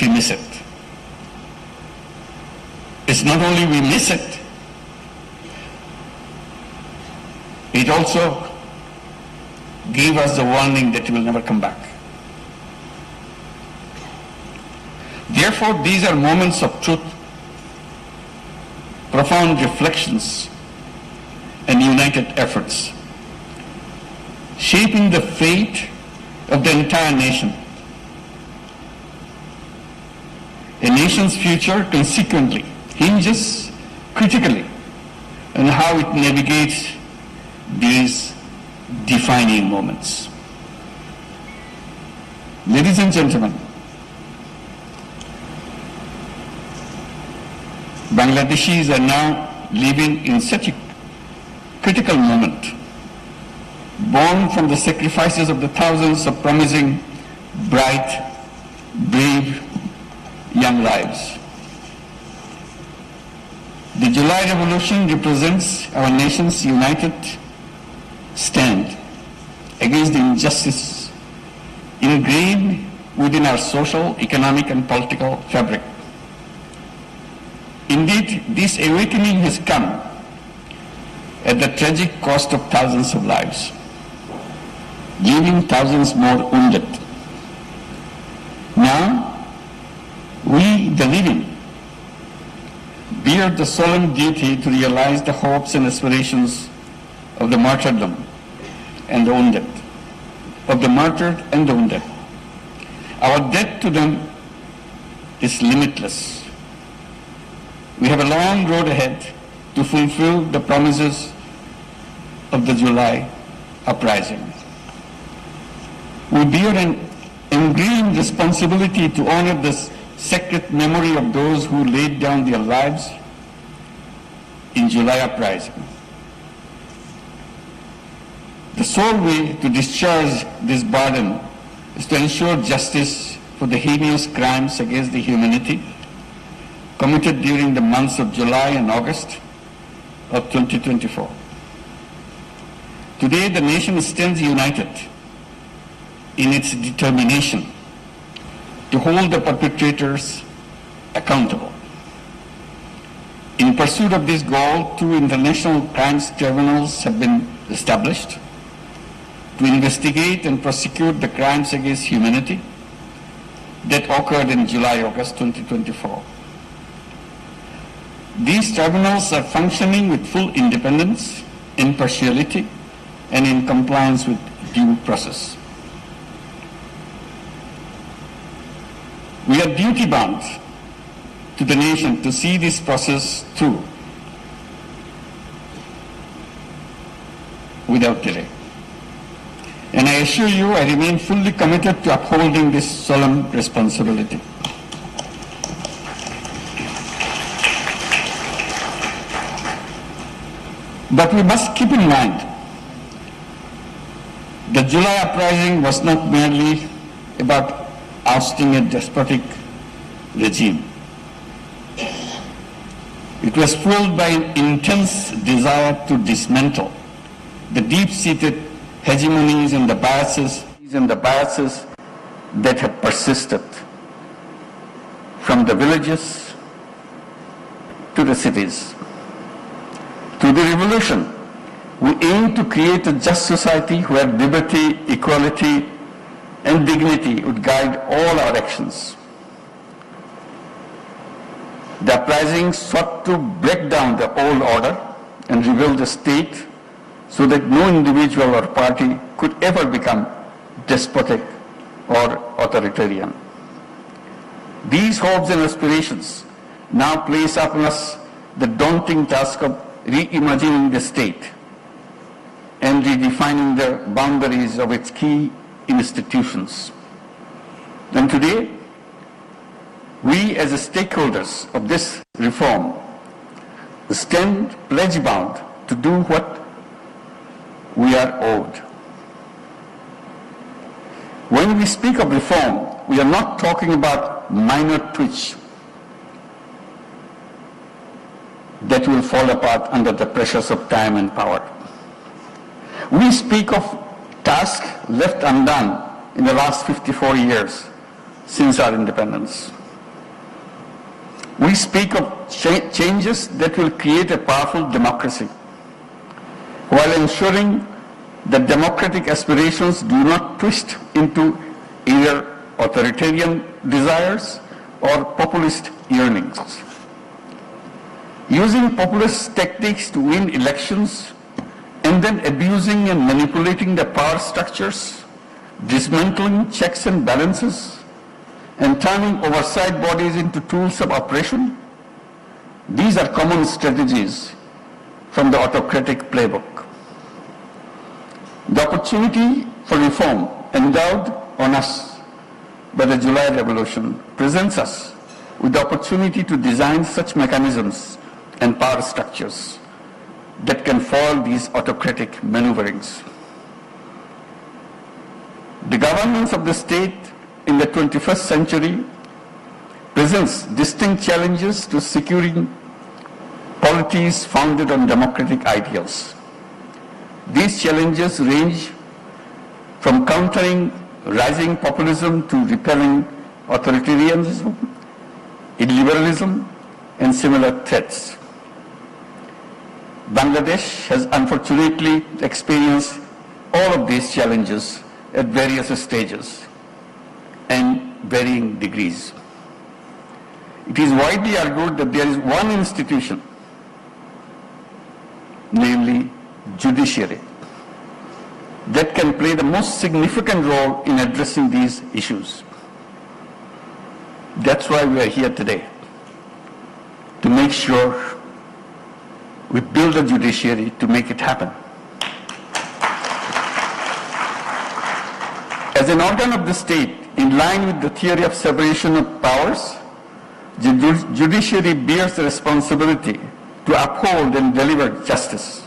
we miss it. It's not only we miss it, it also gave us the warning that it will never come back. Therefore, these are moments of truth, profound reflections, and united efforts, shaping the fate of the entire nation. A nation's future consequently hinges critically on how it navigates these defining moments. Ladies and gentlemen, Bangladeshis are now living in such a critical moment, born from the sacrifices of the thousands of promising, bright, brave young lives. The July Revolution represents our nation's united stand against the injustice ingrained within our social, economic, and political fabric. Indeed, this awakening has come at the tragic cost of thousands of lives, leaving thousands more wounded. Now, we, the living, bear the solemn duty to realize the hopes and aspirations of the martyrdom and the wounded, of the martyred and the wounded. Our debt to them is limitless. We have a long road ahead to fulfill the promises of the July uprising. We bear an ingrained responsibility to honor the sacred memory of those who laid down their lives in July uprising. The sole way to discharge this burden is to ensure justice for the heinous crimes against the humanity committed during the months of July and August of 2024. Today, the nation stands united in its determination to hold the perpetrators accountable. In pursuit of this goal, 2 international crimes tribunals have been established to investigate and prosecute the crimes against humanity that occurred in July-August 2024. These tribunals are functioning with full independence, impartiality, and in compliance with due process. We are duty-bound to the nation to see this process through without delay. And I assure you, I remain fully committed to upholding this solemn responsibility. But we must keep in mind the July uprising was not merely about ousting a despotic regime. It was fueled by an intense desire to dismantle the deep-seated hegemonies and the biases that have persisted from the villages to the cities. Through the revolution, we aim to create a just society where liberty, equality, and dignity would guide all our actions. The uprising sought to break down the old order and rebuild the state so that no individual or party could ever become despotic or authoritarian. These hopes and aspirations now place upon us the daunting task of reimagining the state and redefining the boundaries of its key institutions. And today, we as stakeholders of this reform stand pledge-bound to do what we are owed. When we speak of reform, we are not talking about minor tweaks that will fall apart under the pressures of time and power. We speak of tasks left undone in the last 54 years since our independence. We speak of changes that will create a powerful democracy, while ensuring that democratic aspirations do not twist into either authoritarian desires or populist yearnings. Using populist tactics to win elections and then abusing and manipulating the power structures, dismantling checks and balances, and turning oversight bodies into tools of oppression, these are common strategies from the autocratic playbook. The opportunity for reform endowed on us by the July Revolution presents us with the opportunity to design such mechanisms and power structures that can foil these autocratic maneuverings. The governance of the state in the 21st century presents distinct challenges to securing polities founded on democratic ideals. These challenges range from countering rising populism to repelling authoritarianism, illiberalism, and similar threats. Bangladesh has unfortunately experienced all of these challenges at various stages and varying degrees. It is widely argued that there is one institution, namely judiciary, that can play the most significant role in addressing these issues. That's why we are here today, to make sure we build a judiciary to make it happen. As an organ of the state, in line with the theory of separation of powers, the judiciary bears the responsibility to uphold and deliver justice,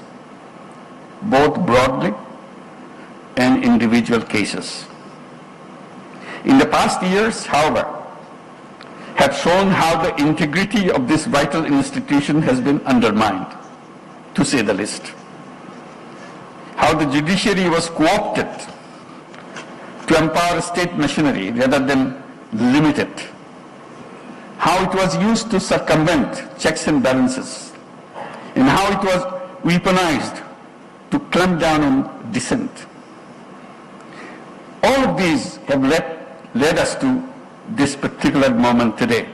both broadly and individual cases. In the past years, however, have shown how the integrity of this vital institution has been undermined, to say the least. How the judiciary was co-opted to empower state machinery rather than limit it. How it was used to circumvent checks and balances, and how it was weaponized to clamp down on dissent. All of these have led us to this particular moment today.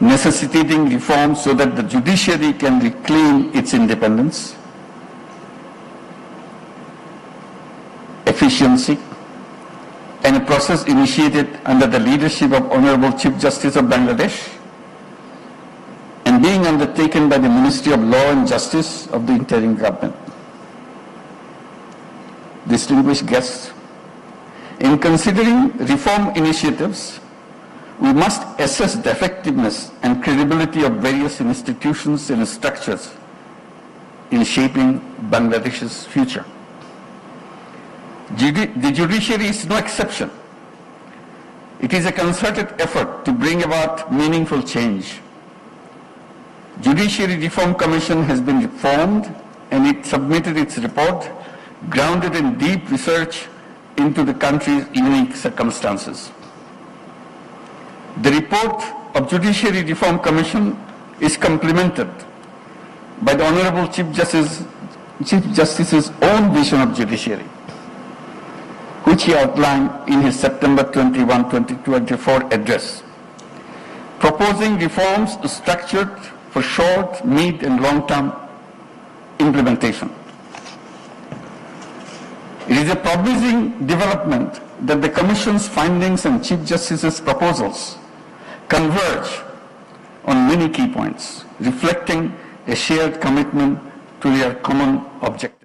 Necessitating reform so that the judiciary can reclaim its independence, efficiency, and a process initiated under the leadership of Honorable Chief Justice of Bangladesh and being undertaken by the Ministry of Law and Justice of the interim government. Distinguished guests, in considering reform initiatives, we must assess the effectiveness and credibility of various institutions and structures in shaping Bangladesh's future. The judiciary is no exception. It is a concerted effort to bring about meaningful change. Judiciary Reform Commission has been formed and it submitted its report grounded in deep research into the country's unique circumstances. The report of Judiciary Reform Commission is complemented by the Honorable Chief Justice's own vision of judiciary, which he outlined in his September 21, 2024 address, proposing reforms structured for short, mid, and long-term implementation. It is a promising development that the Commission's findings and Chief Justice's proposals converge on many key points, reflecting a shared commitment to their common objective.